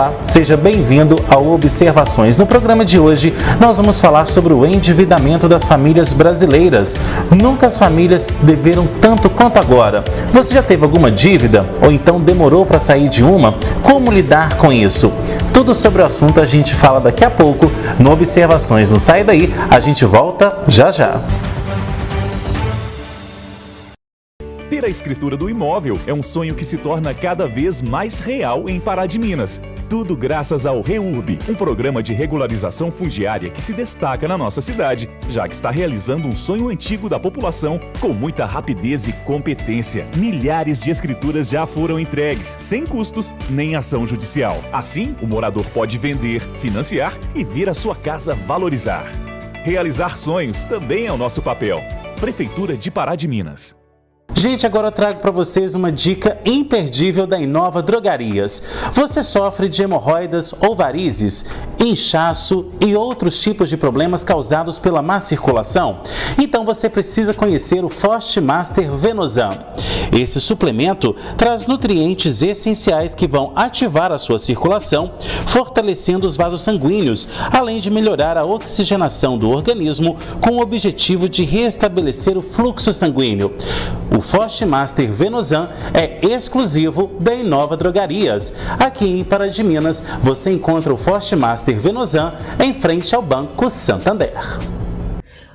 Olá, seja bem-vindo ao Observações. No programa de hoje, nós vamos falar sobre o endividamento das famílias brasileiras. Nunca as famílias deveram tanto quanto agora. Você já teve alguma dívida? Ou então demorou para sair de uma? Como lidar com isso? Tudo sobre o assunto a gente fala daqui a pouco no Observações. Não sai daí, a gente volta já já. Ter a escritura do imóvel é um sonho que se torna cada vez mais real em Pará de Minas. Tudo graças ao REURB, um programa de regularização fundiária que se destaca na nossa cidade, já que está realizando um sonho antigo da população com muita rapidez e competência. Milhares de escrituras já foram entregues, sem custos nem ação judicial. Assim, o morador pode vender, financiar e ver a sua casa valorizar. Realizar sonhos também é o nosso papel. Prefeitura de Pará de Minas. Gente, agora eu trago para vocês uma dica imperdível da Inova Drogarias. Você sofre de hemorroidas ou varizes, inchaço e outros tipos de problemas causados pela má circulação? Então você precisa conhecer o Forte Master Venosan. Esse suplemento traz nutrientes essenciais que vão ativar a sua circulação, fortalecendo os vasos sanguíneos, além de melhorar a oxigenação do organismo com o objetivo de restabelecer o fluxo sanguíneo. O Forte Master Venosan é exclusivo da Inova Drogarias. Aqui em Pará de Minas, você encontra o Forte Master Venosan em frente ao Banco Santander.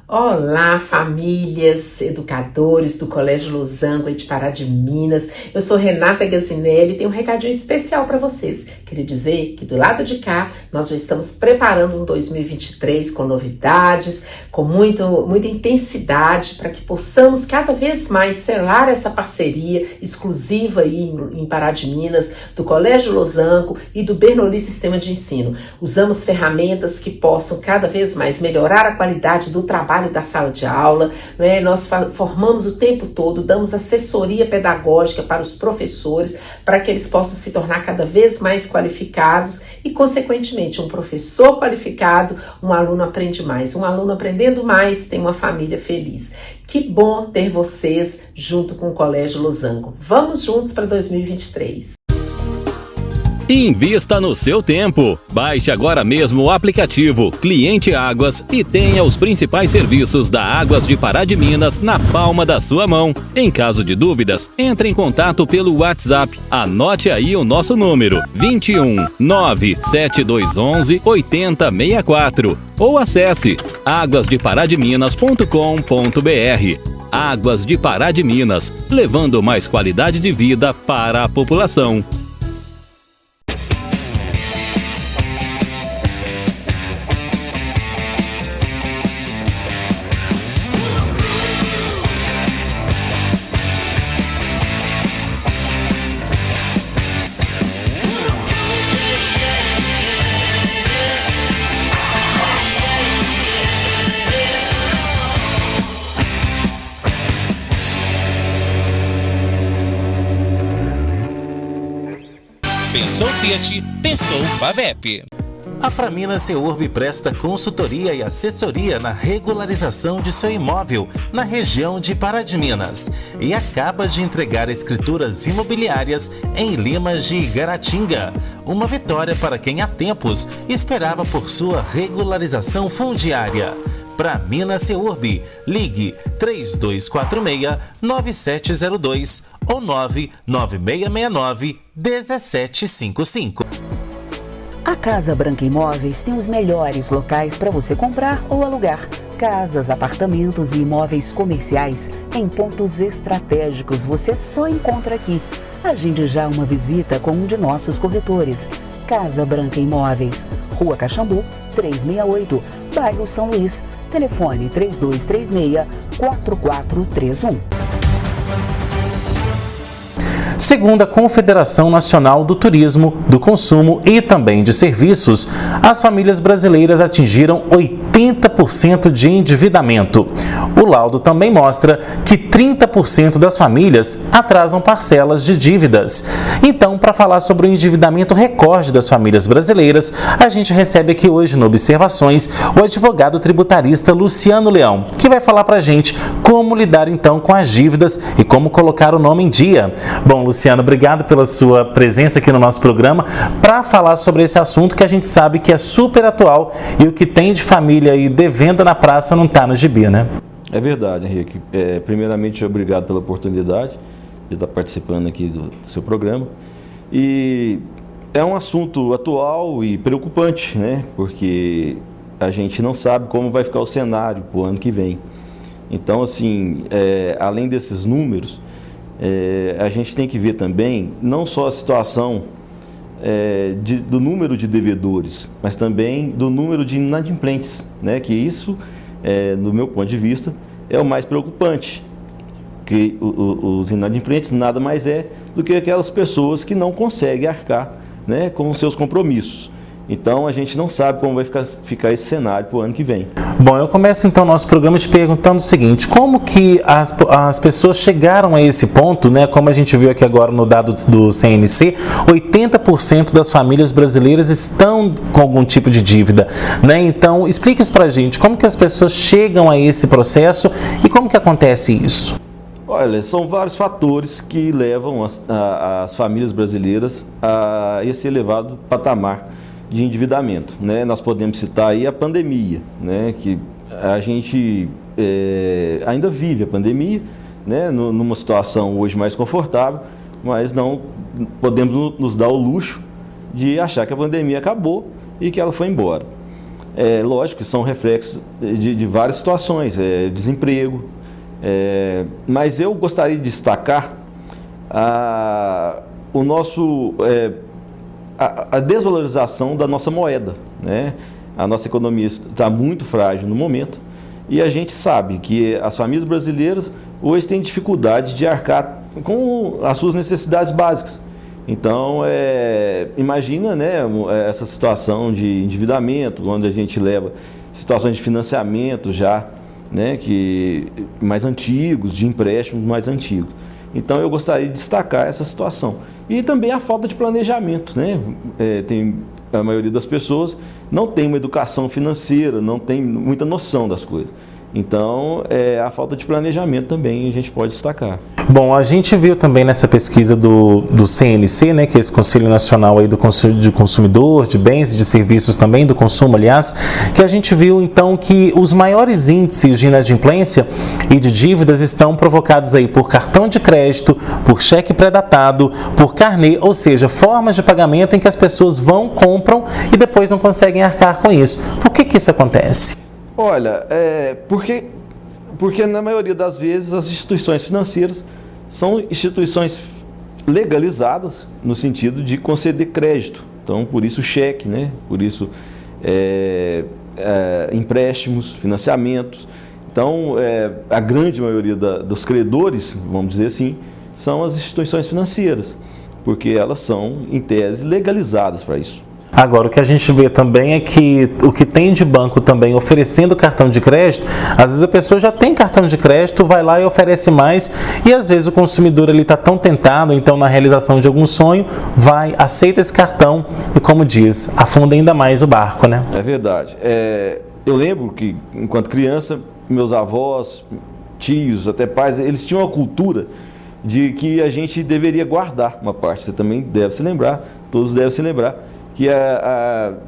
Olá, famílias, educadores do Colégio Losango de Pará de Minas. Eu sou Renata Gazinelli e tenho um recadinho especial para vocês. Queria dizer que do lado de cá nós já estamos preparando um 2023 com novidades, com muita intensidade para que possamos cada vez mais selar essa parceria exclusiva aí em Pará de Minas do Colégio Losango e do Bernoulli Sistema de Ensino. Usamos ferramentas que possam cada vez mais melhorar a qualidade do trabalho da sala de aula, né? Nós formamos o tempo todo, damos assessoria pedagógica para os professores, para que eles possam se tornar cada vez mais qualificados e, consequentemente, um professor qualificado, um aluno aprende mais. Um aluno aprendendo mais tem uma família feliz. Que bom ter vocês junto com o Colégio Losango. Vamos juntos para 2023. Invista no seu tempo. Baixe agora mesmo o aplicativo Cliente Águas e tenha os principais serviços da Águas de Pará de Minas na palma da sua mão. Em caso de dúvidas, entre em contato pelo WhatsApp. Anote aí o nosso número: 21 97211 8064 ou acesse aguasdeparademinas.com.br. Águas de Pará de Minas, levando mais qualidade de vida para a população. Pensou Fiat, pensou Pavep. A Praminas REURB presta consultoria e assessoria na regularização de seu imóvel na região de Pará de Minas e acaba de entregar escrituras imobiliárias em Limas de Igaratinga. Uma vitória para quem há tempos esperava por sua regularização fundiária. Praminas REURB, ligue 3246-9702 ou 99669-1755. A Casa Branca Imóveis tem os melhores locais para você comprar ou alugar. Casas, apartamentos e imóveis comerciais em pontos estratégicos você só encontra aqui. Agende já uma visita com um de nossos corretores. Casa Branca Imóveis, Rua Caxambu, 368, bairro São Luís. Telefone 3236-4431. Segundo a Confederação Nacional do Turismo, do Consumo e também de Serviços, as famílias brasileiras atingiram 80 80% de endividamento. O laudo também mostra que 30% das famílias atrasam parcelas de dívidas. Então, para falar sobre o endividamento recorde das famílias brasileiras, a gente recebe aqui hoje no Observações o advogado tributarista Luciano Leão, que vai falar para a gente como lidar então com as dívidas e como colocar o nome em dia. Bom, Luciano, obrigado pela sua presença aqui no nosso programa para falar sobre esse assunto que a gente sabe que é super atual e o que tem de família aí devendo na praça não está no gibi, né? É verdade, Henrique. Primeiramente, obrigado pela oportunidade de estar participando aqui do seu programa. E é um assunto atual e preocupante, né? Porque a gente não sabe como vai ficar o cenário para o ano que vem. Então, assim, além desses números, a gente tem que ver também não só a situação do número de devedores, mas também do número de inadimplentes, né? Que isso, no meu ponto de vista, é o mais preocupante. Que os inadimplentes nada mais é do que aquelas pessoas que não conseguem arcar, né, com os seus compromissos. Então, a gente não sabe como vai ficar esse cenário para o ano que vem. Bom, eu começo então o nosso programa te perguntando o seguinte: como que as pessoas chegaram a esse ponto, né? Como a gente viu aqui agora no dado do CNC, 80% das famílias brasileiras estão com algum tipo de dívida, né? Então, explique isso pra gente, como que as pessoas chegam a esse processo e como que acontece isso? Olha, são vários fatores que levam as famílias brasileiras a esse elevado patamar de endividamento, né? Nós podemos citar aí a pandemia, né? Que a gente ainda vive a pandemia, né? Numa situação hoje mais confortável, mas não podemos nos dar o luxo de achar que a pandemia acabou e que ela foi embora. Lógico que são reflexos de várias situações, desemprego, mas eu gostaria de destacar a desvalorização da nossa moeda, né? A nossa economia está muito frágil no momento e a gente sabe que as famílias brasileiras hoje têm dificuldade de arcar com as suas necessidades básicas. Então, imagina, né, essa situação de endividamento, onde a gente leva situações de financiamento já, né, mais antigos, de empréstimos mais antigos. Então, eu gostaria de destacar essa situação. E também a falta de planejamento, né? A maioria das pessoas não tem uma educação financeira, não tem muita noção das coisas. Então, a falta de planejamento também a gente pode destacar. Bom, a gente viu também nessa pesquisa do CNC, né, que é esse Conselho Nacional aí do Consumidor, de Bens e de Serviços também, do consumo, aliás, que a gente viu então que os maiores índices de inadimplência e de dívidas estão provocados aí por cartão de crédito, por cheque pré-datado, por carnê, ou seja, formas de pagamento em que as pessoas vão, compram e depois não conseguem arcar com isso. Por que isso acontece? Olha, porque na maioria das vezes as instituições financeiras são instituições legalizadas no sentido de conceder crédito. Então, por isso cheque, né? Por isso empréstimos, financiamentos. Então, a grande maioria dos credores, vamos dizer assim, são as instituições financeiras, porque elas são, em tese, legalizadas para isso. Agora, o que a gente vê também é que o que tem de banco também oferecendo cartão de crédito, às vezes a pessoa já tem cartão de crédito, vai lá e oferece mais, e às vezes o consumidor ele está tão tentado, então na realização de algum sonho, aceita esse cartão e, como diz, afunda ainda mais o barco, né? É verdade. Eu lembro que, enquanto criança, meus avós, tios, até pais, eles tinham uma cultura de que a gente deveria guardar uma parte. Você também deve se lembrar, todos devem se lembrar, que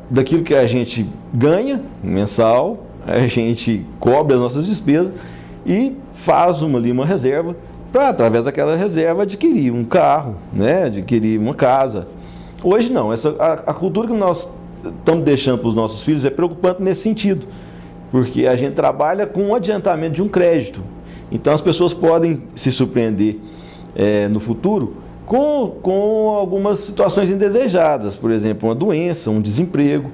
daquilo que a gente ganha mensal, a gente cobre as nossas despesas e faz uma reserva para, através daquela reserva, adquirir um carro, né? Adquirir uma casa. Hoje não, a cultura que nós estamos deixando para os nossos filhos é preocupante nesse sentido, porque a gente trabalha com o adiantamento de um crédito. Então as pessoas podem se surpreender no futuro com algumas situações indesejadas, por exemplo, uma doença, um desemprego,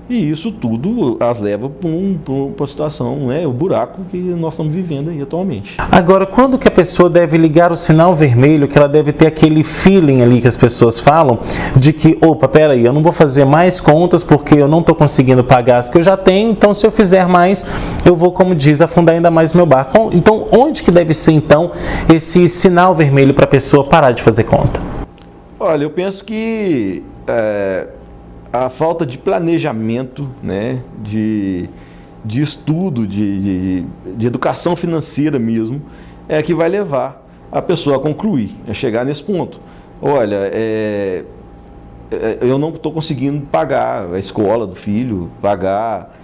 E isso tudo as leva para uma situação, né, o buraco que nós estamos vivendo aí atualmente. Agora, quando que a pessoa deve ligar o sinal vermelho, que ela deve ter aquele feeling ali que as pessoas falam, de que, opa, peraí, eu não vou fazer mais contas porque eu não estou conseguindo pagar as que eu já tenho, então se eu fizer mais, eu vou, como diz, afundar ainda mais meu barco. Então, onde que deve ser, então, esse sinal vermelho para a pessoa parar de fazer conta? Olha, eu penso que a falta de planejamento, né, de estudo, de educação financeira mesmo, é que vai levar a pessoa a concluir, a chegar nesse ponto. Olha, eu não estou conseguindo pagar a escola do filho, pagar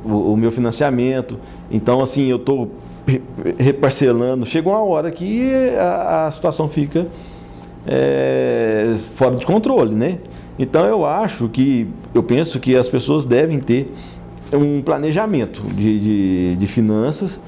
o meu financiamento, então assim, eu estou reparcelando. Chega uma hora que a situação fica fora de controle, né? Então eu penso que as pessoas devem ter um planejamento de finanças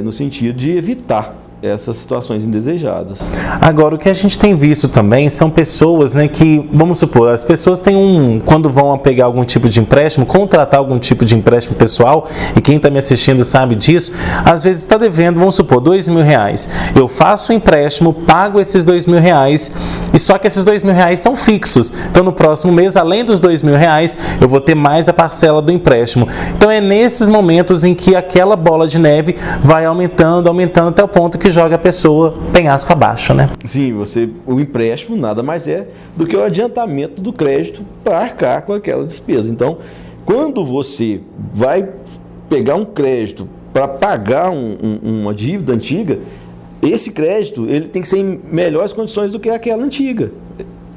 no sentido de evitar essas situações indesejadas. Agora, o que a gente tem visto também são pessoas, né, que, vamos supor, as pessoas têm quando vão pegar algum tipo de empréstimo, contratar algum tipo de empréstimo pessoal, e quem está me assistindo sabe disso, às vezes está devendo, vamos supor, R$2.000. Eu faço o empréstimo, pago esses R$2.000, e só que esses R$2.000 são fixos. Então, no próximo mês, além dos R$2.000, eu vou ter mais a parcela do empréstimo. Então, é nesses momentos em que aquela bola de neve vai aumentando até o ponto que joga a pessoa penhasco abaixo, né? Sim, o empréstimo nada mais é do que o adiantamento do crédito para arcar com aquela despesa. Então, quando você vai pegar um crédito para pagar uma dívida antiga, esse crédito ele tem que ser em melhores condições do que aquela antiga.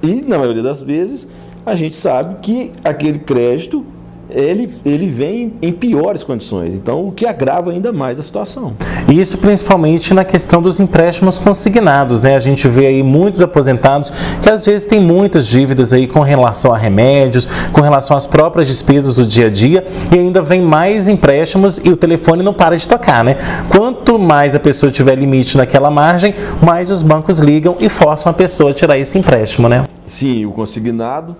E, na maioria das vezes, a gente sabe que aquele crédito ele vem em piores condições, então o que agrava ainda mais a situação. Isso principalmente na questão dos empréstimos consignados, né? A gente vê aí muitos aposentados que às vezes têm muitas dívidas aí com relação a remédios, com relação às próprias despesas do dia a dia, e ainda vem mais empréstimos e o telefone não para de tocar, né? Quanto mais a pessoa tiver limite naquela margem, mais os bancos ligam e forçam a pessoa a tirar esse empréstimo, né? Sim, o consignado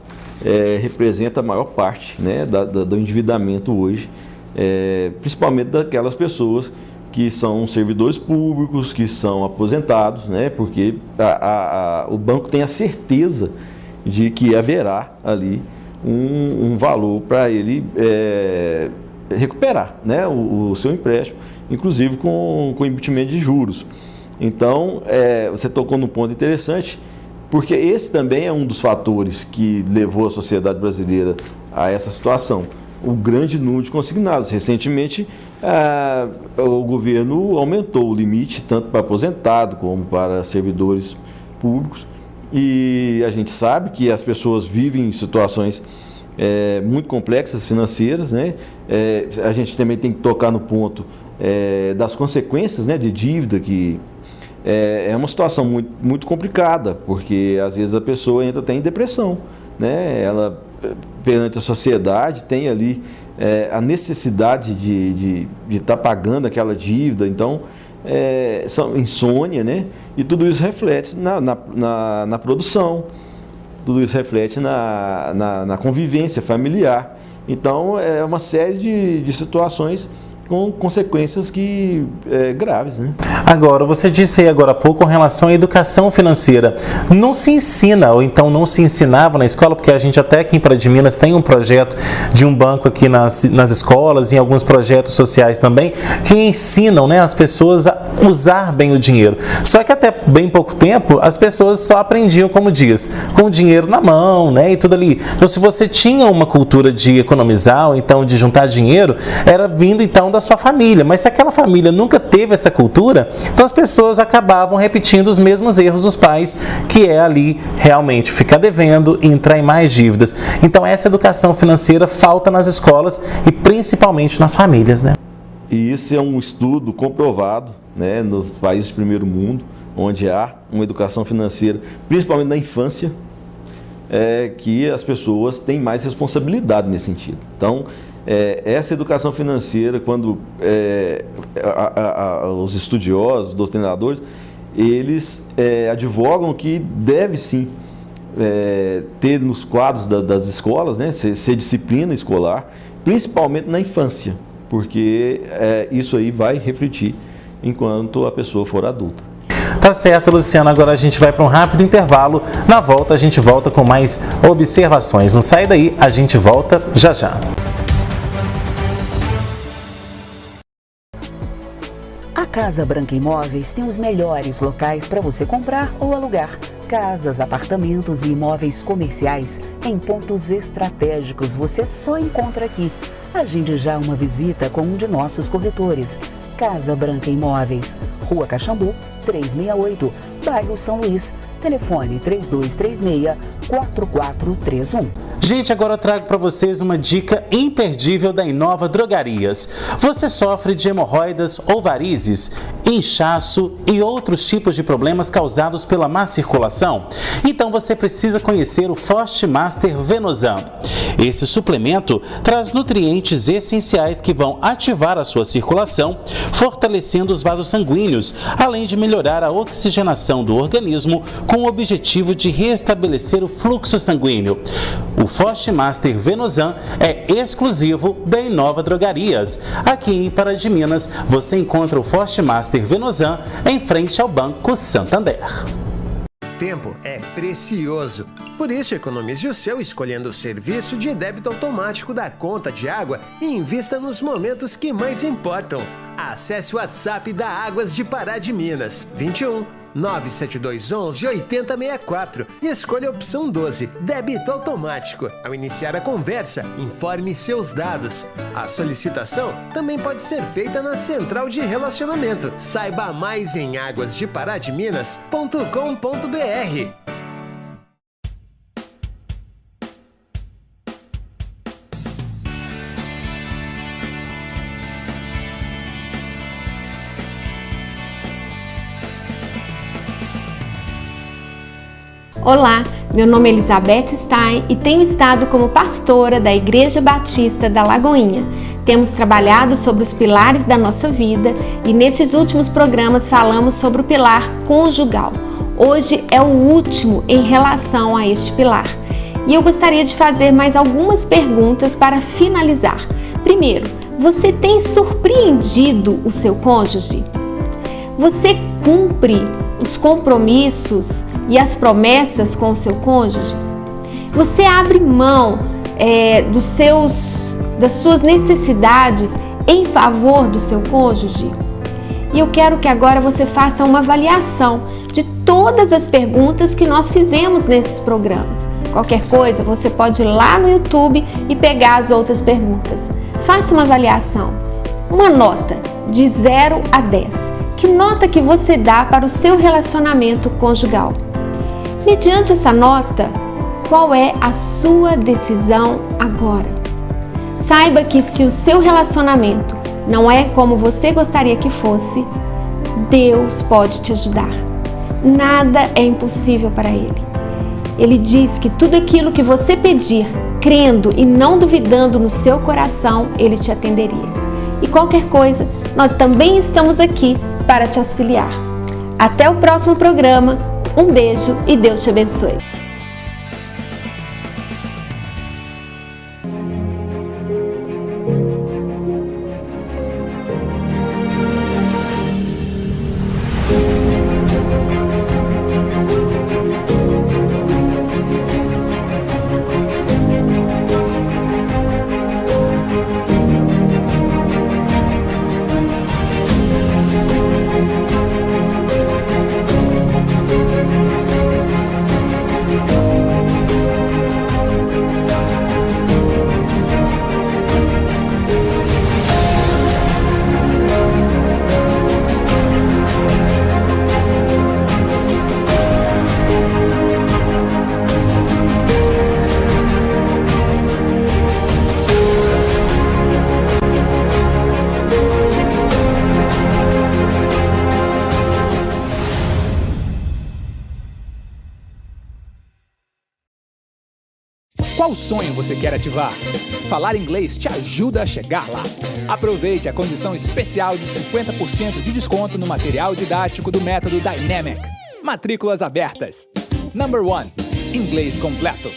representa a maior parte, né, do endividamento hoje, principalmente daquelas pessoas que são servidores públicos, que são aposentados, né, porque o banco tem a certeza de que haverá ali um valor para ele recuperar, né, o seu empréstimo, inclusive com emitimento de juros. Então, você tocou num ponto interessante, porque esse também é um dos fatores que levou a sociedade brasileira a essa situação. O grande número de consignados. Recentemente, o governo aumentou o limite tanto para aposentado como para servidores públicos. E a gente sabe que as pessoas vivem em situações muito complexas financeiras, né? A gente também tem que tocar no ponto das consequências, né, de dívida, que é uma situação muito, muito complicada, porque às vezes a pessoa entra até em depressão, né? Ela, perante a sociedade, tem ali a necessidade de estar pagando aquela dívida, então insônia, né? E tudo isso reflete na produção, tudo isso reflete na convivência familiar. Então é uma série de situações com consequências graves, né? Agora, você disse aí agora há pouco com relação à educação financeira. Não se ensina, ou então não se ensinava na escola, porque a gente até aqui em Pará de Minas tem um projeto de um banco aqui nas escolas e em alguns projetos sociais também, que ensinam, né, as pessoas a usar bem o dinheiro. Só que até bem pouco tempo, as pessoas só aprendiam, como diz, com o dinheiro na mão, né, e tudo ali. Então, se você tinha uma cultura de economizar, ou então de juntar dinheiro, era vindo então da sua família, mas se aquela família nunca teve essa cultura, então as pessoas acabavam repetindo os mesmos erros dos pais, que é ali realmente ficar devendo e entrar em mais dívidas. Então essa educação financeira falta nas escolas e principalmente nas famílias, né? E isso é um estudo comprovado, né, nos países do primeiro mundo, onde há uma educação financeira, principalmente na infância, que as pessoas têm mais responsabilidade nesse sentido. Então, essa educação financeira, quando os estudiosos, os doutrinadores, eles advogam que deve sim ter nos quadros das escolas, né, ser disciplina escolar, principalmente na infância, porque isso aí vai refletir enquanto a pessoa for adulta. Tá certo, Luciano. Agora a gente vai para um rápido intervalo. Na volta a gente volta com mais observações. Não sai daí, a gente volta já já. A Casa Branca Imóveis tem os melhores locais para você comprar ou alugar. Casas, apartamentos e imóveis comerciais em pontos estratégicos você só encontra aqui. Agende já uma visita com um de nossos corretores. Casa Branca Imóveis, Rua Caxambu, 368, Bairro São Luís. Telefone 3236-4431. Gente, agora eu trago para vocês uma dica imperdível da Inova Drogarias. Você sofre de hemorroidas ou varizes, inchaço e outros tipos de problemas causados pela má circulação? Então você precisa conhecer o Forte Master Venosan. Esse suplemento traz nutrientes essenciais que vão ativar a sua circulação, fortalecendo os vasos sanguíneos, além de melhorar a oxigenação do organismo com o objetivo de restabelecer o fluxo sanguíneo. O Forte Master Venosan é exclusivo da Inova Drogarias. Aqui em Pará de Minas, você encontra o Forte Master Venosan em frente ao Banco Santander. Tempo é precioso. Por isso, economize o seu escolhendo o serviço de débito automático da conta de água e invista nos momentos que mais importam. Acesse o WhatsApp da Águas de Pará de Minas, 21 97211 8064 e escolha a opção 12, débito automático. Ao iniciar a conversa, informe seus dados. A solicitação também pode ser feita na Central de Relacionamento. Saiba mais em aguasdeparadiminas.com.br. Olá, meu nome é Elizabeth Stein e tenho estado como pastora da Igreja Batista da Lagoinha. Temos trabalhado sobre os pilares da nossa vida e nesses últimos programas falamos sobre o pilar conjugal. Hoje é o último em relação a este pilar. E eu gostaria de fazer mais algumas perguntas para finalizar. Primeiro, você tem surpreendido o seu cônjuge? Você cumpre os compromissos e as promessas com o seu cônjuge? Você abre mão das suas necessidades em favor do seu cônjuge? E eu quero que agora você faça uma avaliação de todas as perguntas que nós fizemos nesses programas. Qualquer coisa, você pode ir lá no YouTube e pegar as outras perguntas. Faça uma avaliação, uma nota de 0 a 10. Que nota que você dá para o seu relacionamento conjugal? Mediante essa nota, qual é a sua decisão agora? Saiba que se o seu relacionamento não é como você gostaria que fosse, Deus pode te ajudar. Nada é impossível para Ele. Ele diz que tudo aquilo que você pedir, crendo e não duvidando no seu coração, Ele te atenderia. E qualquer coisa, nós também estamos aqui para te auxiliar. Até o próximo programa. Um beijo e Deus te abençoe. Qual sonho você quer ativar? Falar inglês te ajuda a chegar lá. Aproveite a condição especial de 50% de desconto no material didático do método Dynamic. Matrículas abertas. Number 1. Inglês completo.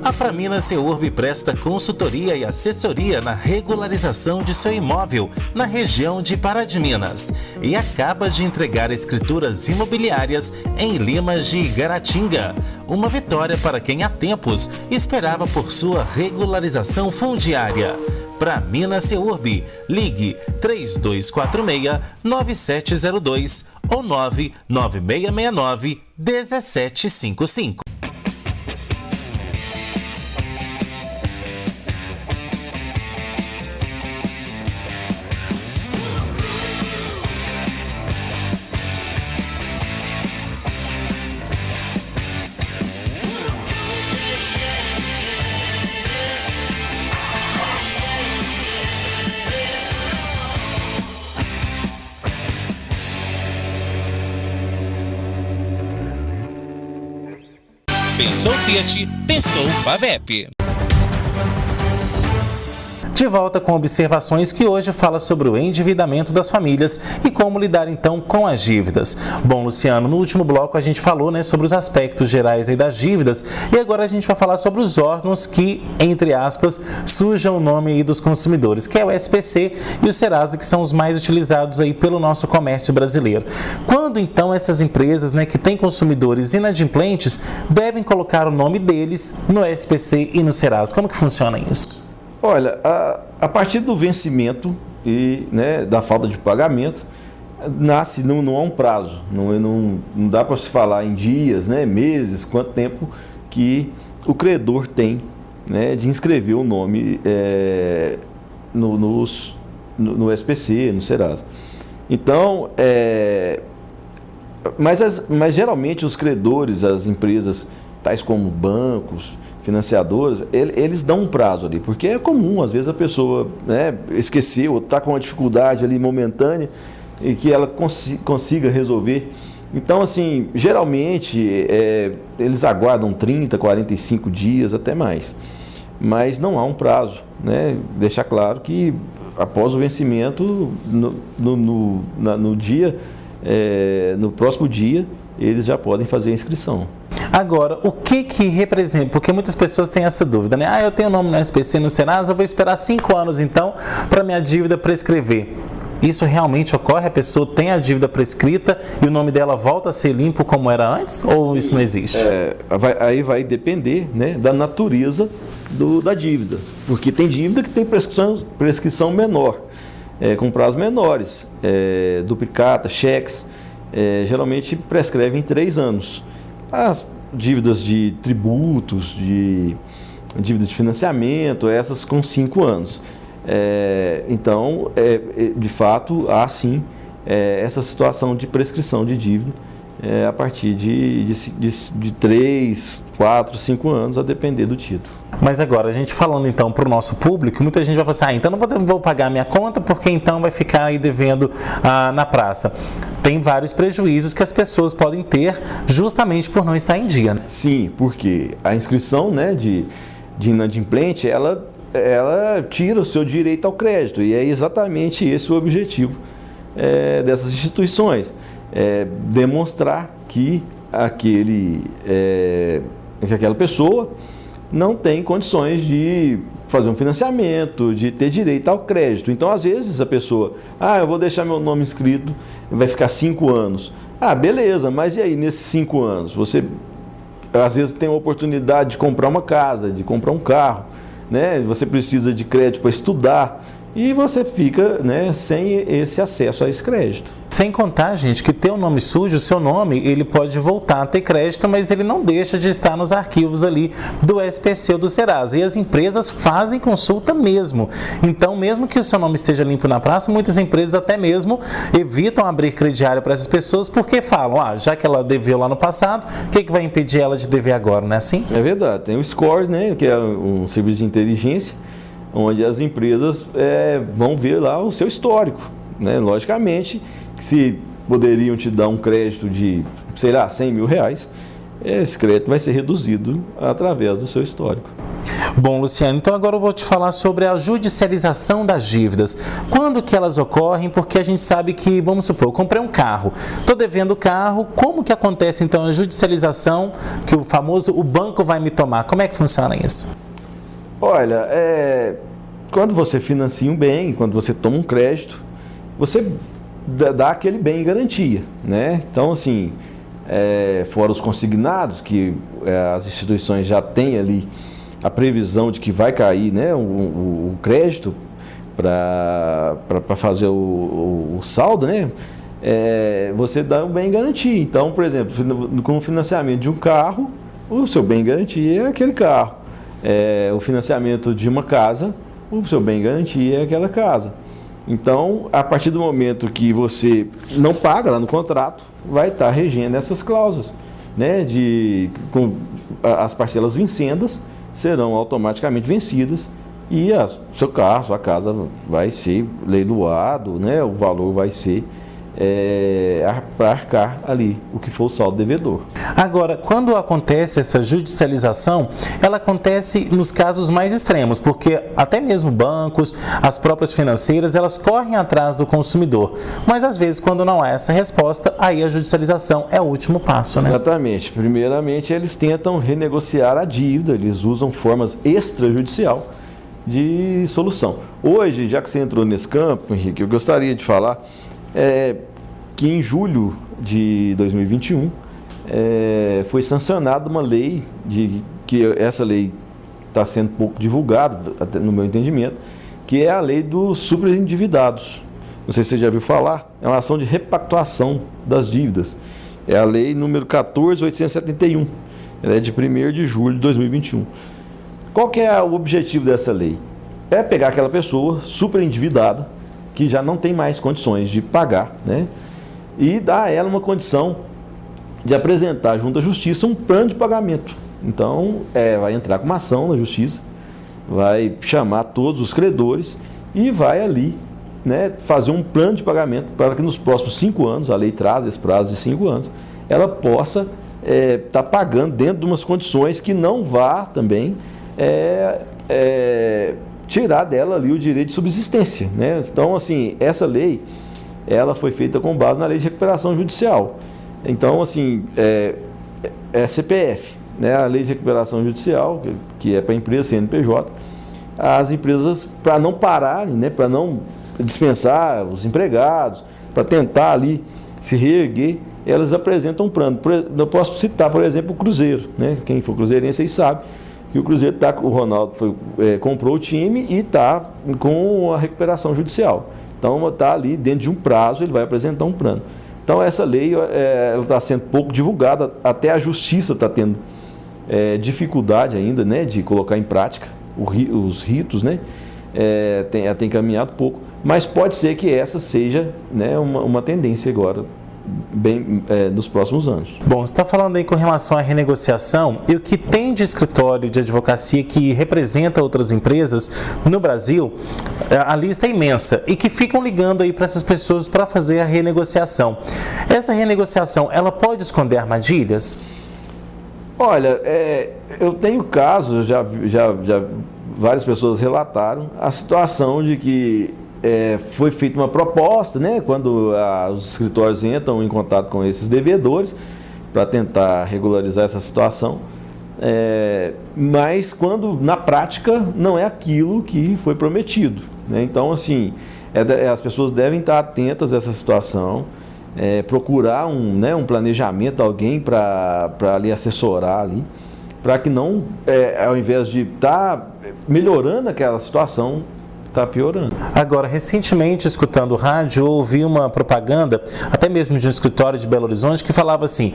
A Praminas Reurb presta consultoria e assessoria na regularização de seu imóvel na região de Pará de Minas e acaba de entregar escrituras imobiliárias em Limas de Igaratinga. Uma vitória para quem há tempos esperava por sua regularização fundiária. Praminas Reurb, ligue 3246-9702 ou 99669-1755. Pensou Fiat, pensou Pavep. De volta com observações que hoje fala sobre o endividamento das famílias e como lidar então com as dívidas. Bom, Luciano, no último bloco a gente falou sobre os aspectos gerais aí das dívidas e agora a gente vai falar sobre os órgãos que, entre aspas, sujam o nome aí dos consumidores, que é o SPC e o Serasa, que são os mais utilizados aí pelo nosso comércio brasileiro. Quando então essas empresas, que têm consumidores inadimplentes, devem colocar o nome deles no SPC e no Serasa? Como que funciona isso? Olha, a partir do vencimento e da falta de pagamento, não há um prazo, não dá para se falar em dias, meses, quanto tempo que o credor tem de inscrever o nome no SPC, no Serasa. Então, mas geralmente os credores, as empresas tais como bancos, financiadoras, eles dão um prazo ali, porque é comum, às vezes a pessoa esqueceu, ou está com uma dificuldade ali momentânea e que ela consiga resolver. Então, assim, geralmente eles aguardam 30, 45 dias, até mais, mas não há um prazo, Deixar claro que após o vencimento, no próximo dia, eles já podem fazer a inscrição. Agora, o que representa? Porque muitas pessoas têm essa dúvida, eu tenho o nome no SPC, no Serasa, eu vou esperar 5 anos então para minha dívida prescrever. Isso realmente ocorre? A pessoa tem a dívida prescrita e o nome dela volta a ser limpo como era antes? Ou isso não existe? Aí vai depender da natureza da dívida, porque tem dívida que tem prescrição menor, com prazos menores, duplicata, cheques, geralmente prescrevem em 3 anos. As dívidas de tributos, dívida de financiamento, essas com 5 anos. Então, de fato, há sim essa situação de prescrição de dívida a partir de 3, 4, 5 anos, a depender do título. Mas agora, a gente falando então para o nosso público, muita gente vai falar assim, então não vou pagar a minha conta porque então vai ficar aí devendo na praça. Tem vários prejuízos que as pessoas podem ter justamente por não estar em dia. Sim, porque a inscrição de inadimplente, ela tira o seu direito ao crédito e é exatamente esse o objetivo dessas instituições. Demonstrar que aquela pessoa não tem condições de fazer um financiamento, de ter direito ao crédito. Então, às vezes, a pessoa, eu vou deixar meu nome inscrito, vai ficar 5 anos. Beleza, mas e aí, nesses 5 anos? Você, às vezes, tem a oportunidade de comprar uma casa, de comprar um carro, Você precisa de crédito para estudar e você fica sem esse acesso a esse crédito. Sem contar, gente, que ter um nome sujo, o seu nome, ele pode voltar a ter crédito, mas ele não deixa de estar nos arquivos ali do SPC ou do Serasa. E as empresas fazem consulta mesmo. Então, mesmo que o seu nome esteja limpo na praça, muitas empresas até mesmo evitam abrir crediário para essas pessoas porque falam, já que ela deveu lá no passado, o que vai impedir ela de dever agora, não é assim? É verdade. Tem o Score, que é um serviço de inteligência, onde as empresas vão ver lá o seu histórico, Logicamente, se poderiam te dar um crédito de, R$100 mil, esse crédito vai ser reduzido através do seu histórico. Bom, Luciano, então agora eu vou te falar sobre a judicialização das dívidas. Quando que elas ocorrem? Porque a gente sabe que, vamos supor, eu comprei um carro, estou devendo o carro, como que acontece então a judicialização, que o famoso o banco vai me tomar? Como é que funciona isso? Olha, quando você financia um bem, quando você toma um crédito, você dá aquele bem em garantia, né? Então, assim, fora os consignados, que as instituições já têm ali a previsão de que vai cair, né, o crédito para fazer o saldo, né? Você dá um bem em garantia. Então, por exemplo, com o financiamento de um carro, o seu bem em garantia é aquele carro. O financiamento de uma casa, o seu bem em garantia é aquela casa. Então, a partir do momento que você não paga lá no contrato, vai estar regendo essas cláusulas, né? Com as parcelas vincendas serão automaticamente vencidas e seu carro, sua casa vai ser leiloado, né? O valor vai ser para arcar ali o que for o saldo devedor. Agora, quando acontece essa judicialização, ela acontece nos casos mais extremos, porque até mesmo bancos, as próprias financeiras, elas correm atrás do consumidor. Mas às vezes, quando não há essa resposta, aí a judicialização é o último passo, né? Exatamente. Primeiramente, eles tentam renegociar a dívida, eles usam formas extrajudicial de solução. Hoje, já que você entrou nesse campo, Henrique, eu gostaria de falar que em julho de 2021 foi sancionada uma lei, que essa lei está sendo pouco divulgada, no meu entendimento, que é a lei dos superendividados. Não sei se você já ouviu falar, é uma ação de repactuação das dívidas. É a lei número 14.871, ela é de 1º de julho de 2021. Qual que é o objetivo dessa lei? É pegar aquela pessoa superendividada, que já não tem mais condições de pagar, né? E dar a ela uma condição de apresentar junto à Justiça um plano de pagamento. Então, vai entrar com uma ação na Justiça, vai chamar todos os credores e vai ali, né, fazer um plano de pagamento para que nos próximos 5 anos, a lei traz esse prazo de 5 anos, ela possa estar pagando dentro de umas condições que não vá também tirar dela ali o direito de subsistência, né? Então, assim, essa lei, ela foi feita com base na lei de recuperação judicial. Então, assim, CPF, né? A lei de recuperação judicial, que é para empresa CNPJ, as empresas, para não pararem, né? Para não dispensar os empregados, para tentar ali se reerguer, elas apresentam um plano. Eu posso citar, por exemplo, o Cruzeiro, né? Quem for cruzeirense aí sabe que o Cruzeiro o Ronaldo comprou o time e está com a recuperação judicial. Então, está ali dentro de um prazo, ele vai apresentar um plano. Então, essa lei está sendo pouco divulgada, até a Justiça está tendo dificuldade ainda, né, de colocar em prática os ritos, né? Tem caminhado pouco, mas pode ser que essa seja, né, uma tendência agora, nos próximos anos. Bom, você está falando aí com relação à renegociação, e o que tem de escritório de advocacia que representa outras empresas no Brasil, a lista é imensa, e que ficam ligando aí para essas pessoas para fazer a renegociação. Essa renegociação, ela pode esconder armadilhas? Olha, eu tenho casos, já várias pessoas relataram a situação de que foi feita uma proposta, né, quando os escritórios entram em contato com esses devedores para tentar regularizar essa situação, mas quando na prática não é aquilo que foi prometido, né? Então, assim, as pessoas devem estar atentas a essa situação, procurar um planejamento, alguém para ali assessorar ali, para que não, ao invés de estar melhorando aquela situação, está piorando. Agora, recentemente, escutando o rádio, eu ouvi uma propaganda, até mesmo de um escritório de Belo Horizonte, que falava assim,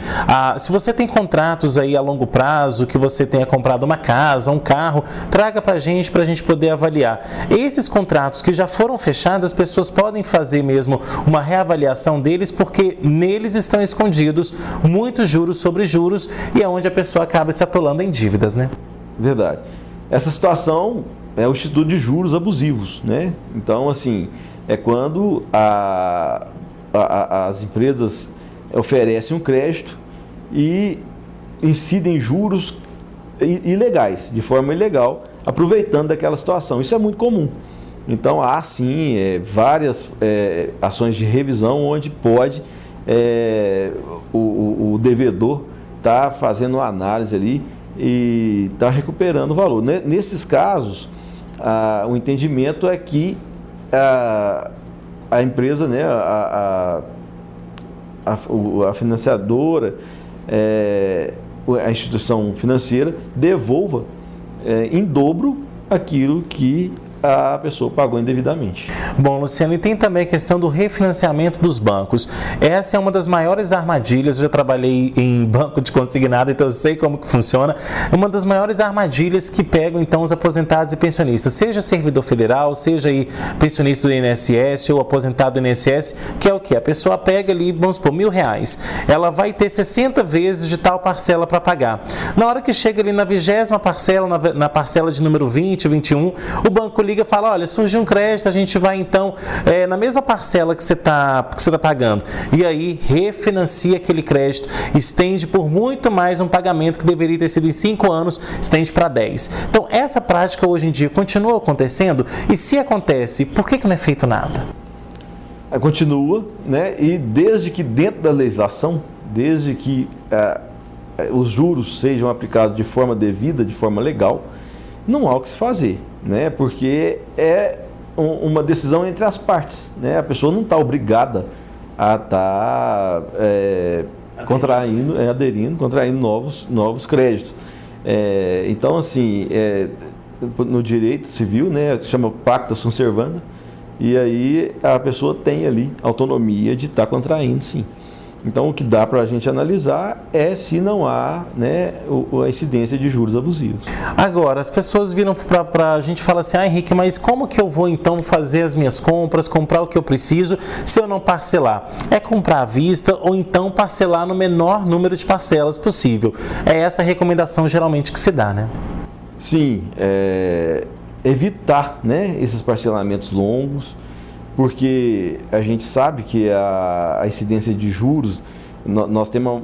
se você tem contratos aí a longo prazo, que você tenha comprado uma casa, um carro, traga para a gente poder avaliar. Esses contratos que já foram fechados, as pessoas podem fazer mesmo uma reavaliação deles, porque neles estão escondidos muitos juros sobre juros, e é onde a pessoa acaba se atolando em dívidas, né? Verdade. Essa situação é o Instituto de Juros Abusivos, né? Então, assim, é quando as empresas oferecem um crédito e incidem juros ilegais, de forma ilegal, aproveitando daquela situação. Isso é muito comum. Então há sim várias ações de revisão onde pode o devedor estar fazendo uma análise ali e estar recuperando o valor. Nesses casos, o entendimento é que a empresa, né, a financiadora, a instituição financeira devolva em dobro aquilo que a pessoa pagou indevidamente. Bom, Luciano, e tem também a questão do refinanciamento dos bancos. Essa é uma das maiores armadilhas. Eu já trabalhei em banco de consignado, então eu sei como que funciona. É uma das maiores armadilhas que pegam então os aposentados e pensionistas, seja servidor federal, seja aí pensionista do INSS ou aposentado do INSS, que é o que? A pessoa pega ali, vamos supor, R$1.000. Ela vai ter 60 vezes de tal parcela para pagar. Na hora que chega ali na 20ª parcela, na parcela de número 20, 21, o banco liga e fala, olha, surgiu um crédito, a gente vai então na mesma parcela que você tá pagando. E aí refinancia aquele crédito, estende por muito mais um pagamento que deveria ter sido em 5 anos, estende para 10. Então essa prática hoje em dia continua acontecendo? E se acontece, por que não é feito nada? Continua, né? E desde que dentro da legislação, desde que os juros sejam aplicados de forma devida, de forma legal, não há o que se fazer, né? Porque é uma decisão entre as partes, né? A pessoa não está obrigada a estar contraindo novos créditos. Então, assim, no direito civil, né, chama pacta sunt servanda, e aí a pessoa tem ali autonomia de estar contraindo, sim. Então, o que dá para a gente analisar é se não há, né, a incidência de juros abusivos. Agora, as pessoas viram para a gente e falam assim, Henrique, mas como que eu vou então fazer as minhas compras, comprar o que eu preciso, se eu não parcelar? É comprar à vista ou então parcelar no menor número de parcelas possível? É essa a recomendação geralmente que se dá, né? Sim, evitar, né, esses parcelamentos longos, porque a gente sabe que a incidência de juros, nós temos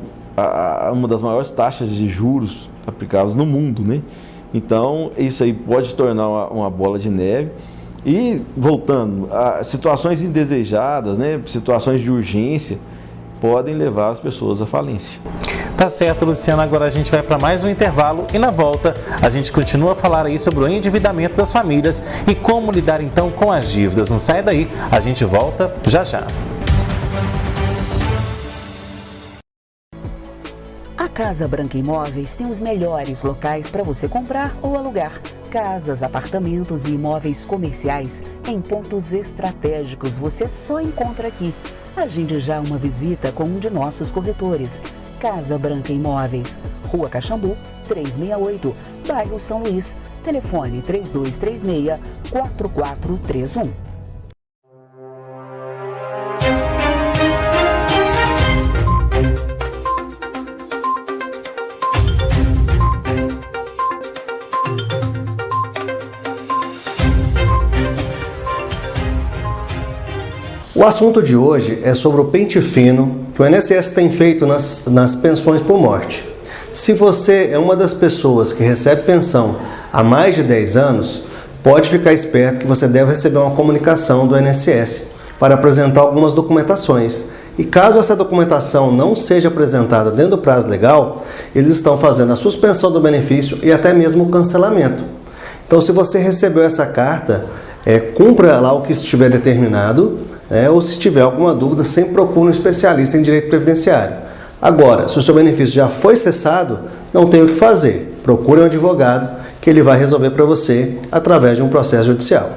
uma das maiores taxas de juros aplicadas no mundo, né? Então, isso aí pode tornar uma bola de neve. E, voltando, situações indesejadas, né, situações de urgência, podem levar as pessoas à falência. Tá certo, Luciano. Agora a gente vai para mais um intervalo e na volta a gente continua a falar aí sobre o endividamento das famílias e como lidar então com as dívidas. Não sai daí, a gente volta já já. A Casa Branca Imóveis tem os melhores locais para você comprar ou alugar. Casas, apartamentos e imóveis comerciais em pontos estratégicos você só encontra aqui. Agende já uma visita com um de nossos corretores. Casa Branca Imóveis, Rua Caxambu, 368, Bairro São Luís. Telefone 3236-4431. O assunto de hoje é sobre o pente fino que o INSS tem feito nas pensões por morte. Se você é uma das pessoas que recebe pensão há mais de 10 anos, pode ficar esperto que você deve receber uma comunicação do INSS para apresentar algumas documentações. E caso essa documentação não seja apresentada dentro do prazo legal, eles estão fazendo a suspensão do benefício e até mesmo o cancelamento. Então, se você recebeu essa carta, cumpra lá o que estiver determinado, ou se tiver alguma dúvida, sempre procure um especialista em direito previdenciário. Agora, se o seu benefício já foi cessado, não tem o que fazer. Procure um advogado que ele vai resolver para você através de um processo judicial.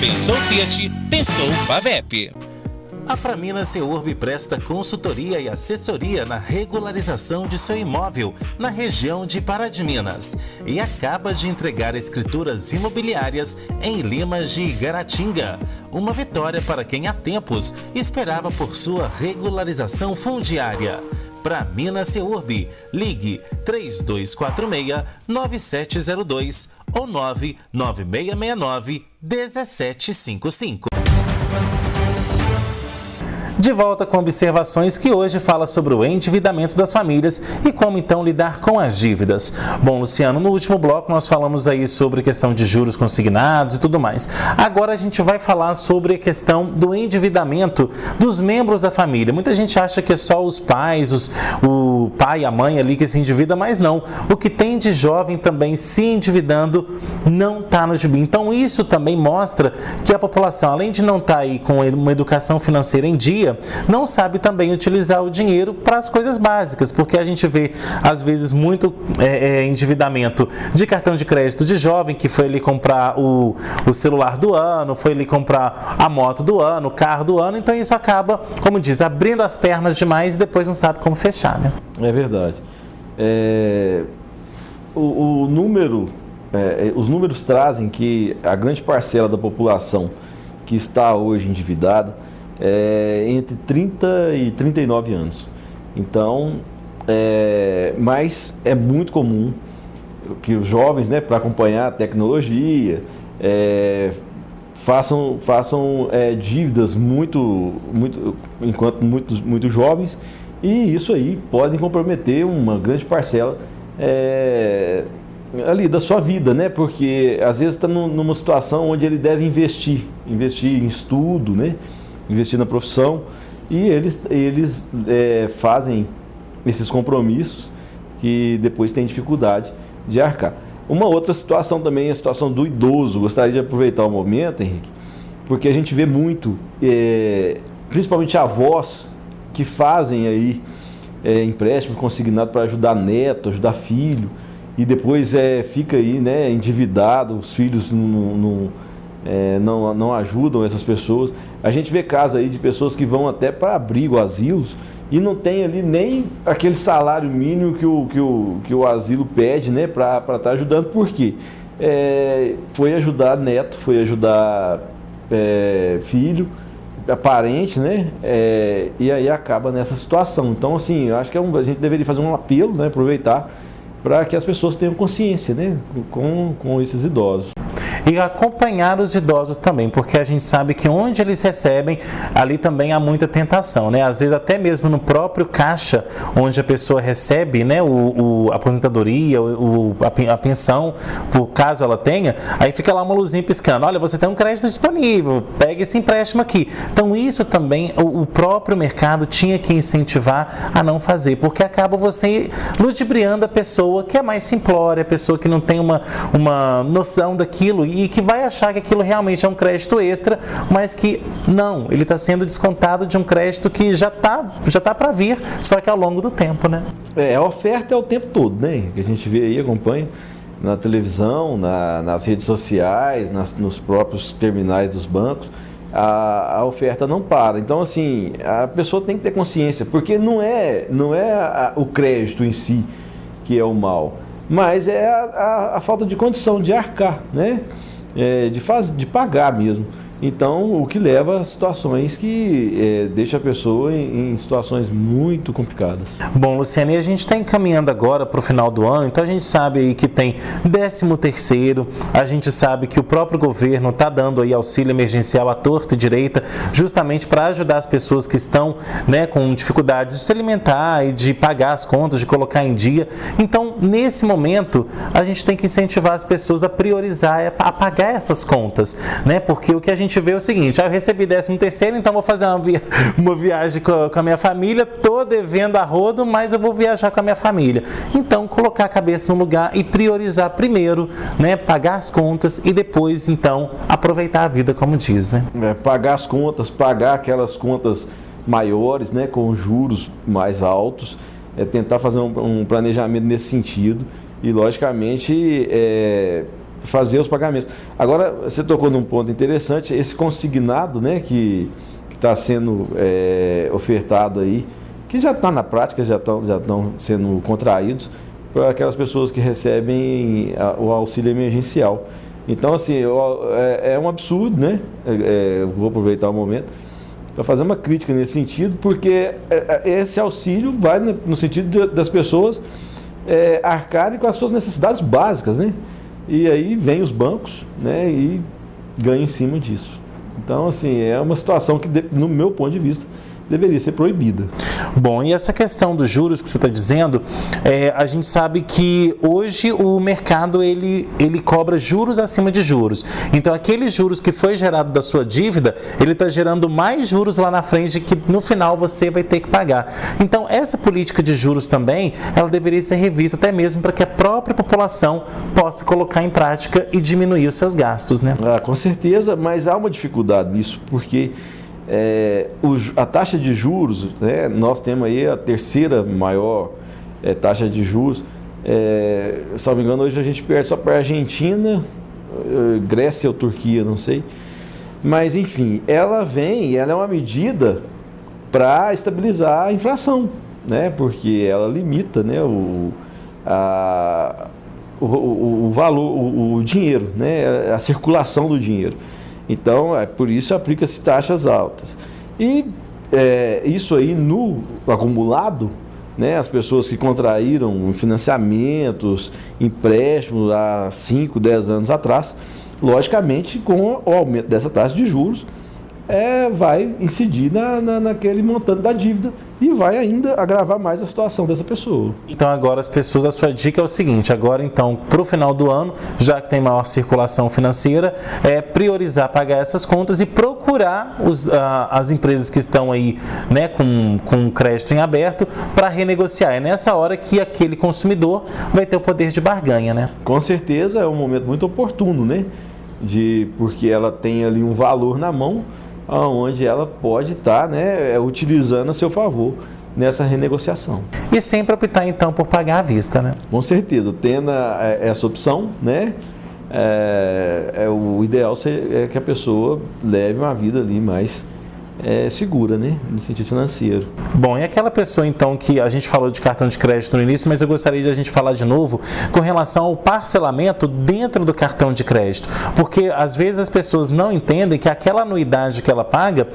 Pensou Fiat, pensou Pavep. A Praminas Seurb presta consultoria e assessoria na regularização de seu imóvel na região de Pará de Minas e acaba de entregar escrituras imobiliárias em Limas de Igaratinga. Uma vitória para quem há tempos esperava por sua regularização fundiária. Praminas Seurb, ligue 3246-9702 ou 99669-1755. De volta com observações que hoje fala sobre o endividamento das famílias e como então lidar com as dívidas. Bom, Luciano, no último bloco nós falamos aí sobre questão de juros consignados e tudo mais. Agora a gente vai falar sobre a questão do endividamento dos membros da família. Muita gente acha que é só os pais, o pai e a mãe ali que se endivida, mas não. O que tem de jovem também se endividando não está no gibi. Então isso também mostra que a população, além de não estar aí com uma educação financeira em dia, não sabe também utilizar o dinheiro para as coisas básicas, porque a gente vê às vezes muito endividamento de cartão de crédito de jovem que foi ali comprar o celular do ano, foi ali comprar a moto do ano, o carro do ano, então isso acaba, como diz, abrindo as pernas demais e depois não sabe como fechar, né? É verdade. Os números trazem que a grande parcela da população que está hoje endividada entre 30 e 39 anos. Então, mas é muito comum que os jovens, né, para acompanhar a tecnologia, façam dívidas enquanto muito jovens, e isso aí pode comprometer uma grande parcela ali da sua vida, né? Porque às vezes está numa situação onde ele deve investir em estudo, né? Investir na profissão, e eles fazem esses compromissos que depois têm dificuldade de arcar. Uma outra situação também é a situação do idoso. Gostaria de aproveitar o momento, Henrique, porque a gente vê muito, principalmente avós, que fazem aí empréstimo consignado para ajudar neto, ajudar filho, e depois fica aí, né, endividado, os filhos não ajudam essas pessoas. A gente vê casos aí de pessoas que vão até para abrigo, asilos, e não tem ali nem aquele salário mínimo que o asilo pede, né, para estar ajudando. Por quê? Foi ajudar neto, foi ajudar filho, parente, né? E aí acaba nessa situação. Então, assim, eu acho que a gente deveria fazer um apelo, né, aproveitar para que as pessoas tenham consciência, né, com esses idosos. E acompanhar os idosos também, porque a gente sabe que onde eles recebem, ali também há muita tentação, né? Às vezes até mesmo no próprio caixa, onde a pessoa recebe, né, a aposentadoria, a pensão, por caso ela tenha, aí fica lá uma luzinha piscando, olha, você tem um crédito disponível, pega esse empréstimo aqui. Então isso também, o próprio mercado tinha que incentivar a não fazer, porque acaba você ludibriando a pessoa que é mais simplória, a pessoa que não tem uma noção daquilo, e que vai achar que aquilo realmente é um crédito extra, mas que não, ele está sendo descontado de um crédito que já tá para vir, só que ao longo do tempo, né? A oferta é o tempo todo, né? Que a gente vê aí, acompanha na televisão, nas redes sociais, nos próprios terminais dos bancos, a oferta não para. Então, assim, a pessoa tem que ter consciência, porque não é o crédito em si que é o mal, mas é a falta de condição de arcar, né? De pagar mesmo. Então, o que leva a situações que deixa a pessoa em situações muito complicadas. Bom, Luciane, a gente está encaminhando agora para o final do ano, então a gente sabe aí que tem 13º, a gente sabe que o próprio governo está dando aí auxílio emergencial à torta e direita, justamente para ajudar as pessoas que estão, né, com dificuldades de se alimentar e de pagar as contas, de colocar em dia. Então, nesse momento, a gente tem que incentivar as pessoas a priorizar, a pagar essas contas, né? Porque o que a gente vê é o seguinte: eu recebi 13º, então vou fazer uma viagem com a minha família, tô devendo a rodo, mas eu vou viajar com a minha família. Então, colocar a cabeça no lugar e priorizar primeiro, né, pagar as contas e depois, então, aproveitar a vida, como diz, né? Pagar as contas, pagar aquelas contas maiores, né, com juros mais altos, tentar fazer um planejamento nesse sentido e, logicamente, fazer os pagamentos. Agora, você tocou num ponto interessante, esse consignado, né, que está sendo ofertado aí, que já está na prática, já estão sendo contraídos para aquelas pessoas que recebem o auxílio emergencial. Então, assim, é um absurdo, né? Vou aproveitar o momento para fazer uma crítica nesse sentido, porque esse auxílio vai no sentido das pessoas arcarem com as suas necessidades básicas, né? E aí vem os bancos, né? E ganham em cima disso. Então, assim, é uma situação que, no meu ponto de vista, deveria ser proibida. Bom, e essa questão dos juros que você está dizendo, a gente sabe que hoje o mercado ele cobra juros acima de juros. Então, aqueles juros que foi gerado da sua dívida, ele está gerando mais juros lá na frente que no final você vai ter que pagar. Então, essa política de juros também, ela deveria ser revista até mesmo para que a própria população possa colocar em prática e diminuir os seus gastos, né? Com certeza, mas há uma dificuldade nisso, porque a taxa de juros, né, nós temos aí a terceira maior taxa de juros, se não me engano, hoje a gente perde só para a Argentina, Grécia ou Turquia, não sei, mas enfim, ela é uma medida para estabilizar a inflação, né, porque ela limita, né, o valor, o dinheiro, né, a circulação do dinheiro. Então, por isso aplica-se taxas altas. E isso aí, no acumulado, né, as pessoas que contraíram financiamentos, empréstimos há 5, 10 anos atrás, logicamente, com o aumento dessa taxa de juros, vai incidir naquele montante da dívida e vai ainda agravar mais a situação dessa pessoa. Então agora a sua dica é o seguinte, agora então para o final do ano, já que tem maior circulação financeira, priorizar pagar essas contas e procurar as empresas que estão aí, né, com crédito em aberto para renegociar. É nessa hora que aquele consumidor vai ter o poder de barganha, né? Com certeza é um momento muito oportuno, né? Porque ela tem ali um valor na mão, onde ela pode estar, né, utilizando a seu favor nessa renegociação. E sempre optar então por pagar à vista, né? Com certeza, tendo essa opção, né, o ideal é que a pessoa leve uma vida ali mais segura, né, no sentido financeiro. Bom, e aquela pessoa então que a gente falou de cartão de crédito no início, mas eu gostaria de a gente falar de novo com relação ao parcelamento dentro do cartão de crédito, porque às vezes as pessoas não entendem que aquela anuidade que ela paga,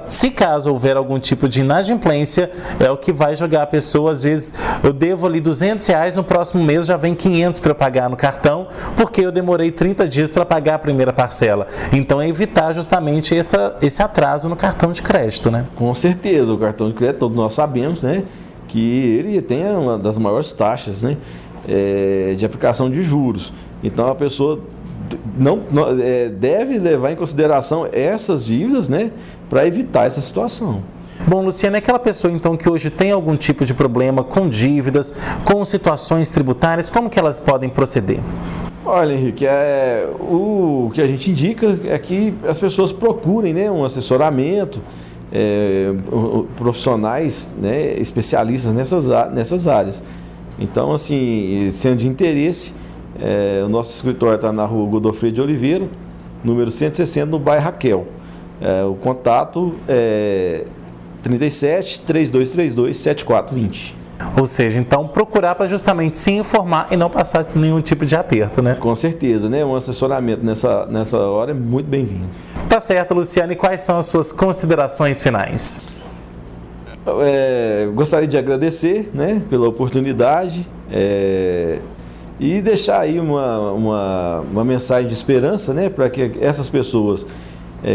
se caso houver algum tipo de inadimplência, é o que vai jogar a pessoa. Às vezes eu devo ali R$200, no próximo mês já vem 500 para eu pagar no cartão, porque eu demorei 30 dias para pagar a primeira parcela. Então é evitar justamente esse atraso no cartão de crédito, né? Com certeza, o cartão de crédito, todos nós sabemos, né, que ele tem uma das maiores taxas, né, de aplicação de juros. Então a pessoa deve levar em consideração essas dívidas, né, para evitar essa situação. Bom, Luciana, é aquela pessoa então que hoje tem algum tipo de problema com dívidas, com situações tributárias, como que elas podem proceder? Olha, Henrique, o que a gente indica é que as pessoas procurem, né, um assessoramento, profissionais, né, especialistas nessas áreas. Então, assim, sendo de interesse, o nosso escritório está na rua Godofredo de Oliveira, número 160, no bairro Raquel. O contato é 37-3232-7420. Ou seja, então procurar para justamente se informar e não passar nenhum tipo de aperto, né? Com certeza, né? Um assessoramento nessa hora é muito bem-vindo. Tá certo, Luciana. E quais são as suas considerações finais? Gostaria de agradecer, né, pela oportunidade e deixar aí uma mensagem de esperança, né, para que essas pessoas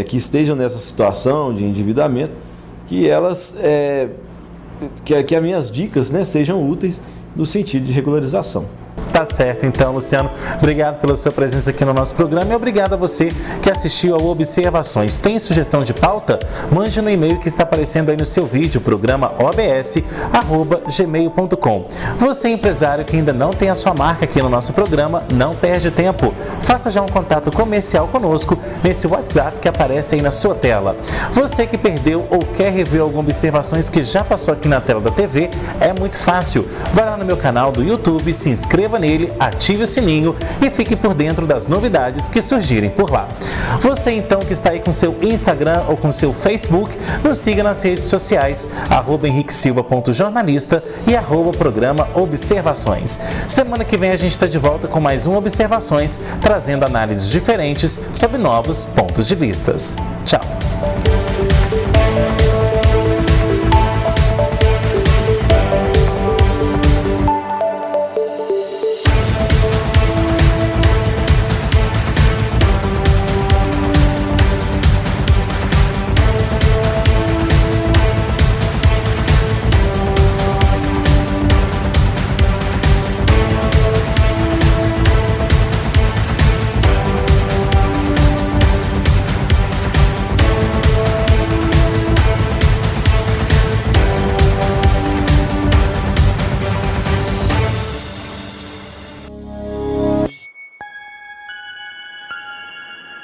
que estejam nessa situação de endividamento, que elas... que as minhas dicas, né, sejam úteis no sentido de regularização. Tá certo, então, Luciano. Obrigado pela sua presença aqui no nosso programa e obrigado a você que assistiu ao Observações. Tem sugestão de pauta? Mande no e-mail que está aparecendo aí no seu vídeo, programa obs@gmail.com. Você, empresário que ainda não tem a sua marca aqui no nosso programa, não perde tempo. Faça já um contato comercial conosco nesse WhatsApp que aparece aí na sua tela. Você que perdeu ou quer rever algumas observações que já passou aqui na tela da TV, é muito fácil. Vai lá no meu canal do YouTube, se inscreva nele dele, ative o sininho e fique por dentro das novidades que surgirem por lá. Você então que está aí com seu Instagram ou com seu Facebook, nos siga nas redes sociais, @henriquesilva.jornalista e @programa Observações. Semana que vem a gente está de volta com mais um Observações, trazendo análises diferentes sobre novos pontos de vistas. Tchau!